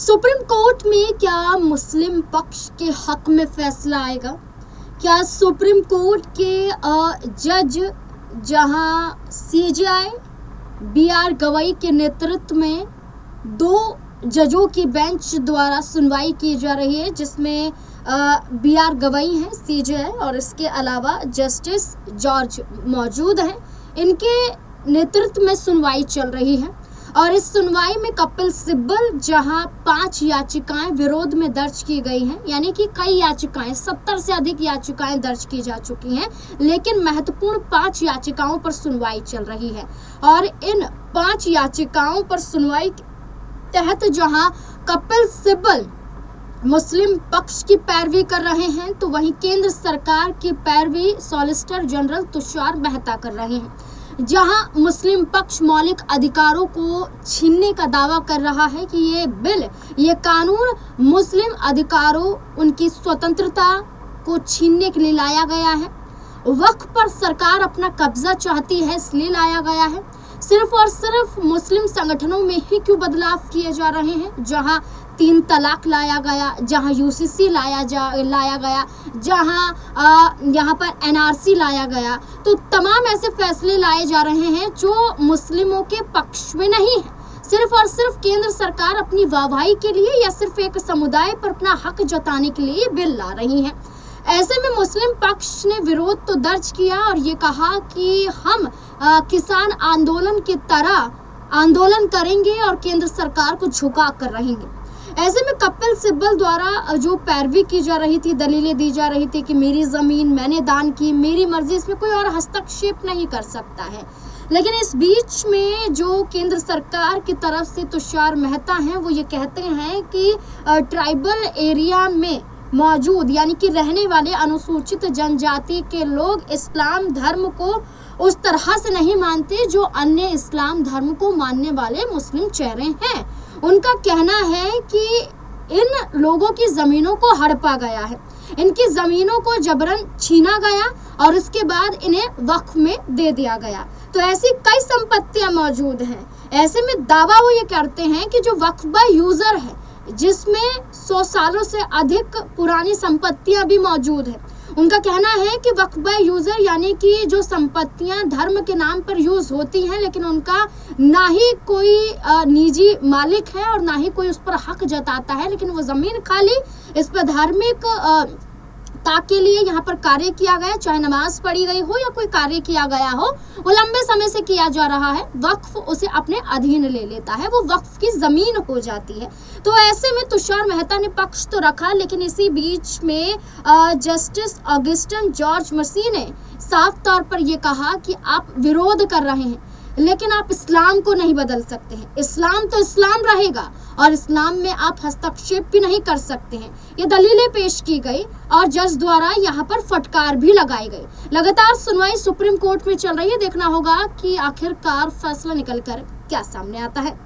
Supreme court में क्या मुस्लिम पक्ष के हक में फैसला आएगा? क्या सुप्रीम कोर्ट के जज जहां सीजेआई बीआर गवई के नेतृत्व में 2 जजों की बेंच द्वारा सुनवाई की जा रही है, जिसमें बीआर गवई हैं सीजेआई और इसके अलावा जस्टिस जॉर्ज मौजूद हैं। इनके नेतृत्व में सुनवाई चल रही है और इस सुनवाई में कपिल सिब्बल जहां 5 याचिकाएं विरोध में दर्ज की गई हैं, यानी कि कई याचिकाएं 70 से अधिक याचिकाएं दर्ज की जा चुकी हैं, लेकिन महत्वपूर्ण 5 याचिकाओं पर सुनवाई चल रही है। और इन 5 याचिकाओं पर सुनवाई के तहत जहां कपिल सिब्बल मुस्लिम पक्ष की पैरवी कर रहे हैं, तो वहीं केंद्र सरकार की पैरवी सॉलिसिटर जनरल तुषार मेहता कर रहे हैं। जहां मुस्लिम पक्ष मौलिक अधिकारों को छीनने का दावा कर रहा है कि ये कानून मुस्लिम अधिकारों, उनकी स्वतंत्रता को छीनने के लिए लाया गया है। वक्फ पर सरकार अपना कब्जा चाहती है, इसलिए लाया गया है। सिर्फ और सिर्फ मुस्लिम संगठनों में ही क्यों बदलाव किए जा रहे हैं? जहां 3 तलाक लाया गया, जहां यूसीसी लाया गया, जहां यहाँ पर एनआरसी लाया गया, तो तमाम ऐसे फैसले लाए जा रहे हैं जो मुस्लिमों के पक्ष में नहीं है। सिर्फ और सिर्फ केंद्र सरकार अपनी वाहवाही के लिए या सिर्फ एक समुदाय पर अपना हक जताने के लिए बिल ला रही है। ऐसे में मुस्लिम पक्ष ने विरोध तो दर्ज किया और ये कहा कि हम किसान आंदोलन की तरह आंदोलन करेंगे और केंद्र सरकार को झुका कर रहेंगे। ऐसे में कपिल सिब्बल द्वारा जो पैरवी की जा रही थी, दलीलें दी जा रही थी कि मेरी जमीन मैंने दान की, मेरी मर्जी, इसमें कोई और हस्तक्षेप नहीं कर सकता है। लेकिन इस बीच में जो केंद्र सरकार की तरफ से तुषार मेहता हैं, वो ये कहते हैं कि ट्राइबल एरिया में मौजूद यानी कि रहने वाले अनुसूचित जनजाति के लोग इस्लाम धर्म को उस तरह से नहीं मानते जो अन्य इस्लाम धर्म को मानने वाले मुस्लिम चेहरे हैं। उनका कहना है कि इन लोगों की जमीनों को हड़पा गया है, इनकी जमीनों को जबरन छीना गया और उसके बाद इन्हें वक्फ में दे दिया गया। तो ऐसी कई संपत्तियां मौजूद हैं। ऐसे में दावा वो ये करते हैं कि जो वक्फ बाय यूजर है, जिसमें 100 सालों से अधिक पुरानी संपत्तियां भी मौजूद है, उनका कहना है कि वक्फ बाय यूजर यानी कि जो संपत्तियां धर्म के नाम पर यूज होती हैं, लेकिन उनका ना ही कोई निजी मालिक है और ना ही कोई उस पर हक जताता है, लेकिन वो जमीन खाली इस पर धार्मिक ताके लिए यहाँ पर कार्य किया गया, चाहे नमाज पढ़ी गई हो या कोई कार्य किया गया हो, वो लंबे समय से किया जा रहा है। वक्फ उसे अपने अधीन ले लेता है, वो वक्फ की जमीन हो जाती है। तो ऐसे में तुषार मेहता ने पक्ष तो रखा, लेकिन इसी बीच में जस्टिस ऑगस्टिन जॉर्ज मसी ने साफ तौर पर यह कहा कि आप विरोध कर रहे हैं, लेकिन आप इस्लाम को नहीं बदल सकते हैं। इस्लाम तो इस्लाम रहेगा और इस्लाम में आप हस्तक्षेप भी नहीं कर सकते हैं। ये दलीलें पेश की गई और जज द्वारा यहाँ पर फटकार भी लगाई गई। लगातार सुनवाई सुप्रीम कोर्ट में चल रही है। देखना होगा कि आखिरकार फैसला निकलकर क्या सामने आता है।